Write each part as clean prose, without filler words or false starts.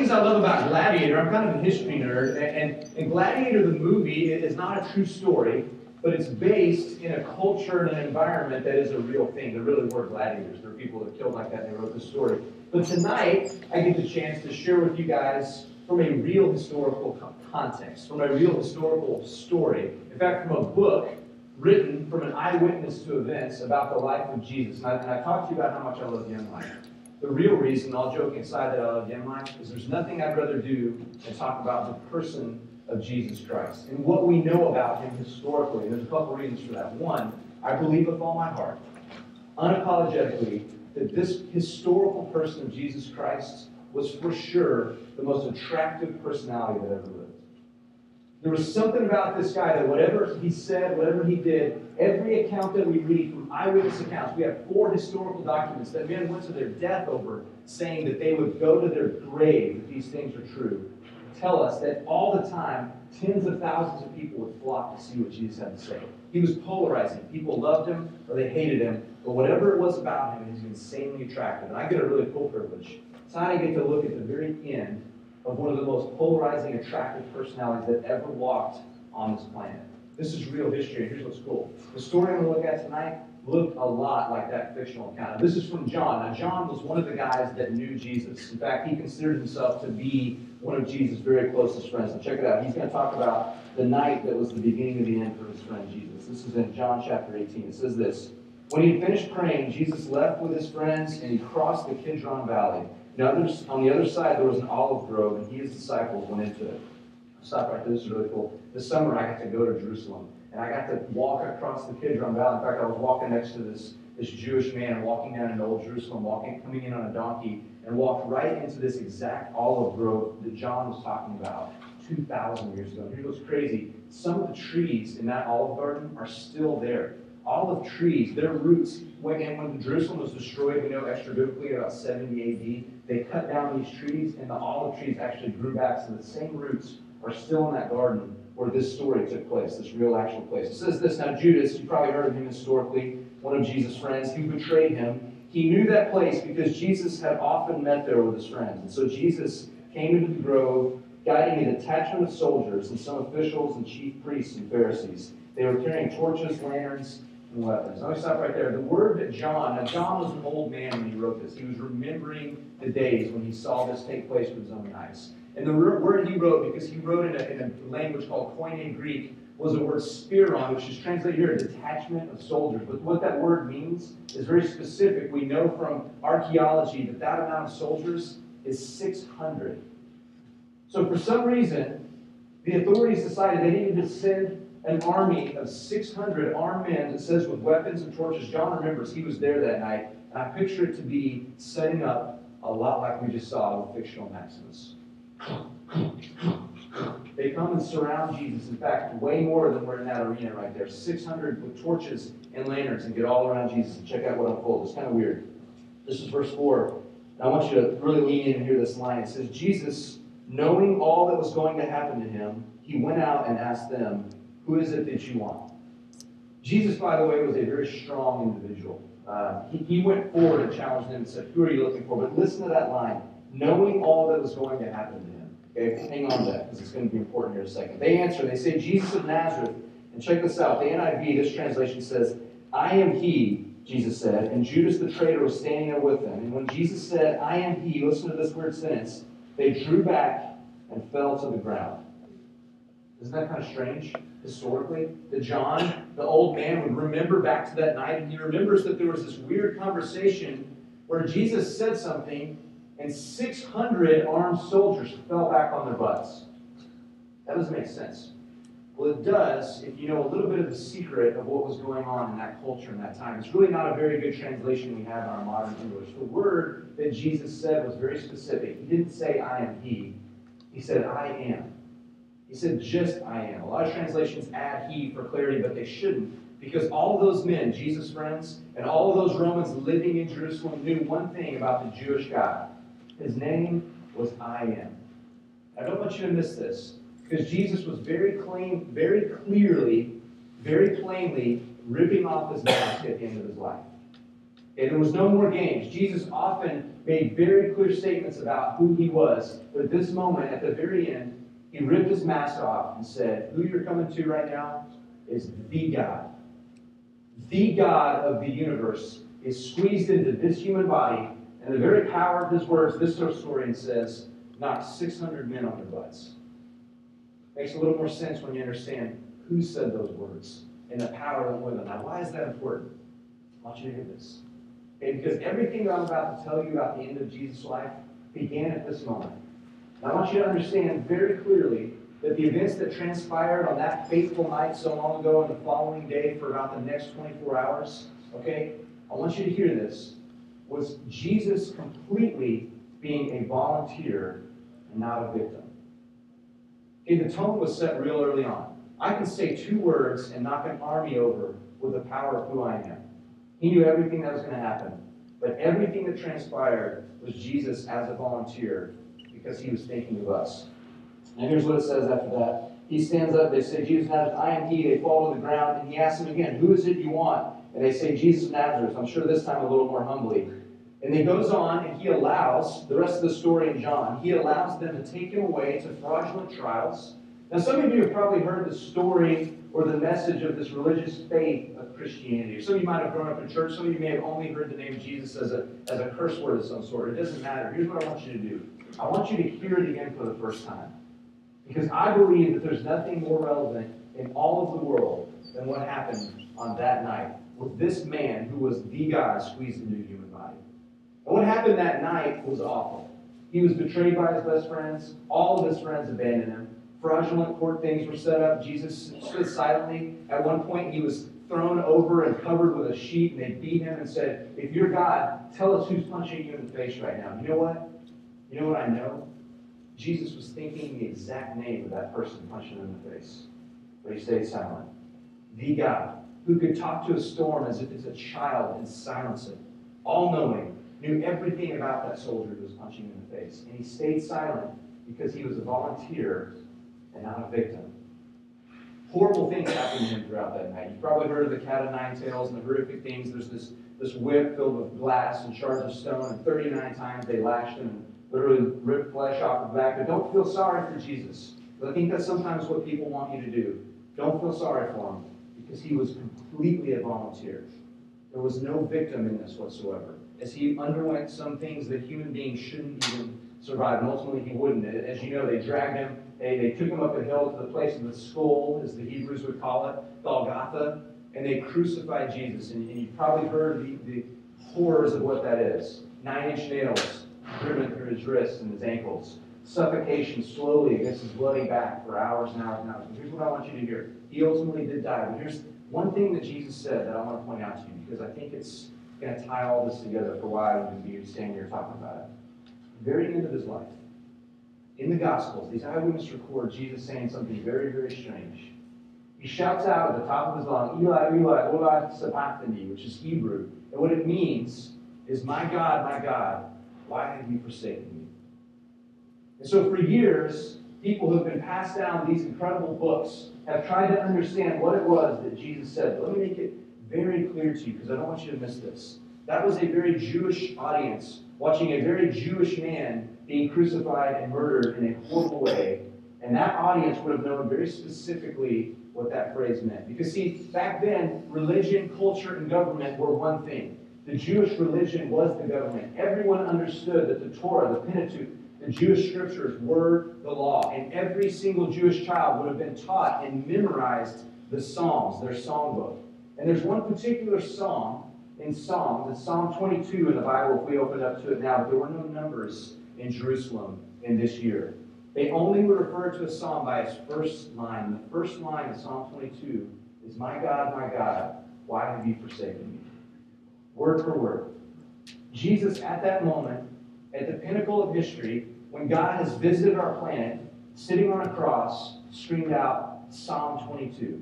things I love about Gladiator, I'm kind of a history nerd, and Gladiator, the movie, is not a true story, but it's based in a culture and an environment that is a real thing. There really were gladiators. There were people that killed like that, and they wrote this story. But tonight, I get the chance to share with you guys from a real historical context, from a real historical story. In fact, from a book written from an eyewitness to events about the life of Jesus. And I talked to you about how much I love young life. The real reason, all joking aside, that I love young life is there's nothing I'd rather do than talk about the person of Jesus Christ and what we know about him historically. And there's a couple reasons for that. One, I believe with all my heart, unapologetically, that this historical person of Jesus Christ was for sure the most attractive personality that ever lived. There was something about this guy that whatever he said, whatever he did, every account that we read from eyewitness accounts, we have 4 historical documents that men went to their death over, saying that they would go to their grave if these things are true, tell us that all the time, tens of thousands of people would flock to see what Jesus had to say. He was polarizing. People loved him or they hated him, but whatever it was about him, he was insanely attractive. And I get a really cool privilege. Tonight I get to look at the very end of one of the most polarizing, attractive personalities that ever walked on this planet. This is real history, and here's what's cool. The story I'm going to look at tonight looked a lot like that fictional account. Now, this is from John. Now, John was one of the guys that knew Jesus. In fact, he considered himself to be one of Jesus' very closest friends. So check it out. He's going to talk about the night that was the beginning of the end for his friend Jesus. This is in John chapter 18. It says this: When he finished praying, Jesus left with his friends, and he crossed the Kidron Valley. Now, on the other side, there was an olive grove, and he and his disciples went into it. Stop right there. This is really cool. This summer, I got to go to Jerusalem, and I got to walk across the Kidron Valley. In fact, I was walking next to this Jewish man, walking down in Old Jerusalem, coming in on a donkey, and walked right into this exact olive grove that John was talking about 2,000 years ago. And here's what's crazy. Some of the trees in that olive garden are still there. Olive trees, their roots, when Jerusalem was destroyed, we know extra-biblically about 70 A.D., they cut down these trees, and the olive trees actually grew back, so the same roots are still in that garden where this story took place, this real actual place. It says this: Now Judas, you probably heard of him historically, one of Jesus' friends, who betrayed him. He knew that place because Jesus had often met there with his friends. And so Jesus came into the grove, guiding a detachment of soldiers and some officials and chief priests and Pharisees. They were carrying torches, lanterns, and weapons. Let me stop right there. The word that John was an old man when he wrote this. He was remembering the days when he saw this take place with his own eyes. And the word he wrote, because he wrote in a language called Koine Greek, was the word spiron, which is translated here, a detachment of soldiers. But what that word means is very specific. We know from archaeology that amount of soldiers is 600. So for some reason, the authorities decided they needed to send an army of 600 armed men, it says, with weapons and torches. John remembers he was there that night, and I picture it to be setting up a lot like we just saw with fictional Maximus. They come and surround Jesus. In fact, way more than we're in that arena right there. 600 with torches and lanterns and get all around Jesus and check out what unfolds. It's kind of weird. This is verse 4. And I want you to really lean in and hear this line. It says, Jesus, knowing all that was going to happen to him, he went out and asked them, "Who is it that you want?" Jesus, by the way, was a very strong individual. He went forward and challenged them and said, "Who are you looking for?" But listen to that line. Knowing all that was going to happen to him. Okay, hang on to that because it's going to be important here in a second. They answer, they say, "Jesus of Nazareth." And check this out. The NIV, this translation says, "I am he," Jesus said, and Judas the traitor was standing there with them. And when Jesus said, "I am he," listen to this weird sentence, they drew back and fell to the ground. Isn't that kind of strange, historically? That John, the old man, would remember back to that night, and he remembers that there was this weird conversation where Jesus said something, and 600 armed soldiers fell back on their butts. That doesn't make sense. Well, it does if you know a little bit of the secret of what was going on in that culture in that time. It's really not a very good translation we have in our modern English. The word that Jesus said was very specific. He didn't say, "I am he." He said, "I am." He said, just "I am." A lot of translations add "he" for clarity, but they shouldn't. Because all of those men, Jesus' friends, and all of those Romans living in Jerusalem knew one thing about the Jewish God. His name was I Am. I don't want you to miss this, because Jesus was very clearly, very plainly ripping off his mask at the end of his life. Okay, there was no more games. Jesus often made very clear statements about who he was. But at this moment, at the very end, he ripped his mask off and said, who you're coming to right now is the God. The God of the universe is squeezed into this human body, and the very power of his words, this historian says, knocked 600 men on their butts. Makes a little more sense when you understand who said those words and the power that went with them. Now, why is that important? I want you to hear this. Okay, because everything that I'm about to tell you about the end of Jesus' life began at this moment. And I want you to understand very clearly that the events that transpired on that fateful night so long ago and the following day for about the next 24 hours, okay, I want you to hear this, was Jesus completely being a volunteer and not a victim. Okay, the tone was set real early on. I can say 2 words and knock an army over with the power of who I am. He knew everything that was going to happen. But everything that transpired was Jesus as a volunteer because he was thinking of us. And here's what it says after that. He stands up, they say, Jesus of Nazareth, I am he. They fall to the ground, and he asks them again, who is it you want? And they say, Jesus of Nazareth. I'm sure this time a little more humbly. And he goes on, and he allows, the rest of the story in John, he allows them to take him away to fraudulent trials. Now, some of you have probably heard the story or the message of this religious faith of Christianity. Some of you might have grown up in church. Some of you may have only heard the name Jesus as a curse word of some sort. It doesn't matter. Here's what I want you to do. I want you to hear it again for the first time. Because I believe that there's nothing more relevant in all of the world than what happened on that night with this man who was the God squeezed into a human body. And what happened that night was awful. He was betrayed by his best friends. All of his friends abandoned him. Fraudulent court things were set up. Jesus stood silently. At one point, he was thrown over and covered with a sheet, and they beat him and said, if you're God, tell us who's punching you in the face right now. You know what? You know what I know? Jesus was thinking the exact name of that person punching him in the face. But he stayed silent. The God who could talk to a storm as if it's a child and silence it, all-knowing, knew everything about that soldier who was punching him in the face. And he stayed silent because he was a volunteer and not a victim. Horrible things happened to him throughout that night. You've probably heard of the cat of 9 tails and the horrific things. There's this whip filled with glass and shards of stone, and 39 times they lashed him and literally ripped flesh off his back. But don't feel sorry for Jesus. But I think that's sometimes what people want you to do. Don't feel sorry for him, because he was completely a volunteer. There was no victim in this whatsoever. As he underwent some things that human beings shouldn't even survive, and ultimately he wouldn't. As you know, they dragged him, they took him up a hill to the place of the skull, as the Hebrews would call it, Golgotha, and they crucified Jesus. And you've probably heard the horrors of what that is. 9-inch nails driven through his wrists and his ankles. Suffocation slowly against his bloody back for hours and hours and hours. But here's what I want you to hear. He ultimately did die. But here's one thing that Jesus said that I want to point out to you, because I think it's going to tie all this together for why I'm going to be standing here talking about it. At the very end of his life, in the Gospels, these eyewitnesses record Jesus saying something very, very strange. He shouts out at the top of his lungs, Eli, Eli, Ola sabachthani, which is Hebrew. And what it means is, my God, why have you forsaken me? And so for years, people who have been passed down these incredible books have tried to understand what it was that Jesus said. But let me make it very clear to you, because I don't want you to miss this. That was a very Jewish audience watching a very Jewish man being crucified and murdered in a horrible way. And that audience would have known very specifically what that phrase meant. Because see, back then, religion, culture, and government were one thing. The Jewish religion was the government. Everyone understood that the Torah, the Pentateuch, the Jewish scriptures were the law. And every single Jewish child would have been taught and memorized the Psalms, their songbook. And there's one particular psalm in Psalms. It's Psalm 22 in the Bible if we open up to it now. But there were no numbers in Jerusalem in this year. They only would refer to a psalm by its first line. And the first line of Psalm 22 is, my God, why have you forsaken me? Word for word. Jesus, at that moment, at the pinnacle of history, when God has visited our planet, sitting on a cross, screamed out Psalm 22.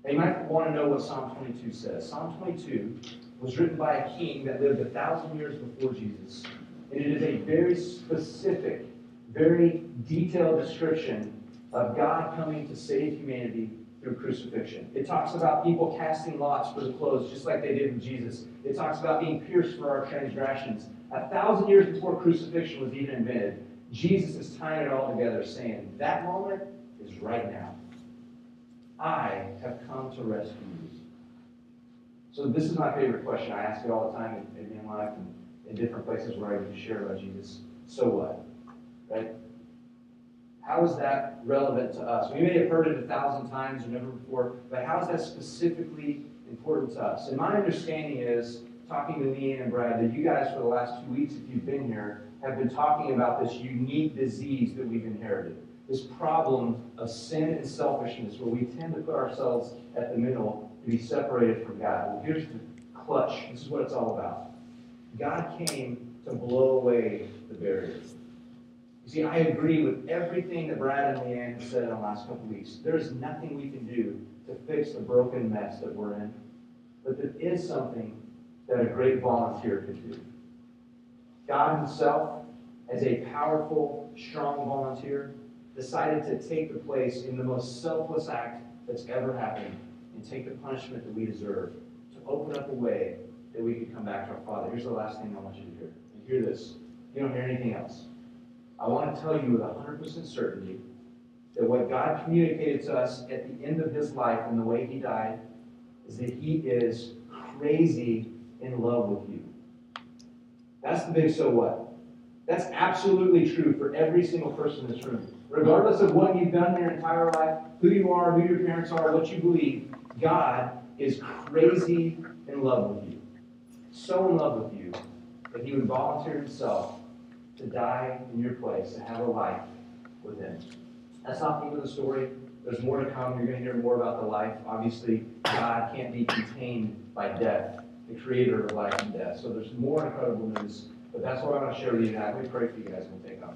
Now, you might want to know what Psalm 22 says. Psalm 22 was written by a king that lived 1,000 years before Jesus. And it is a very specific, very detailed description of God coming to save humanity through crucifixion. It talks about people casting lots for the clothes, just like they did with Jesus. It talks about being pierced for our transgressions. 1,000 years before crucifixion was even invented, Jesus is tying it all together, saying, that moment is right now. I have come to rescue you. So this is my favorite question. I ask it all the time in life and in different places where I get to share about Jesus. So what? Right? How is that relevant to us? We may have heard it 1,000 times or never before, but how is that specifically important to us? And my understanding is, talking to Leanne and Brad, that you guys for the last 2 weeks, if you've been here, have been talking about this unique disease that we've inherited. This problem of sin and selfishness, where we tend to put ourselves at the middle to be separated from God. Well, here's the clutch. This is what it's all about. God came to blow away the barriers. You see, I agree with everything that Brad and Leanne have said in the last couple of weeks. There is nothing we can do to fix the broken mess that we're in. But there is something that a great volunteer could do. God himself, as a powerful, strong volunteer, decided to take the place in the most selfless act that's ever happened and take the punishment that we deserve to open up a way that we could come back to our Father. Here's the last thing I want you to hear. And hear this. You don't hear anything else. I want to tell you with 100% certainty that what God communicated to us at the end of his life and the way he died is that he is crazy in love with you. That's the big so what. That's absolutely true for every single person in this room. Regardless of what you've done in your entire life, who you are, who your parents are, what you believe, God is crazy in love with you. So in love with you that he would volunteer himself to die in your place, to have a life with him. That's not the end of the story. There's more to come. You're going to hear more about the life. Obviously, God can't be contained by death, the creator of life and death. So there's more incredible news. But that's what I want to share with you now. Let me pray for you guys and we'll take off.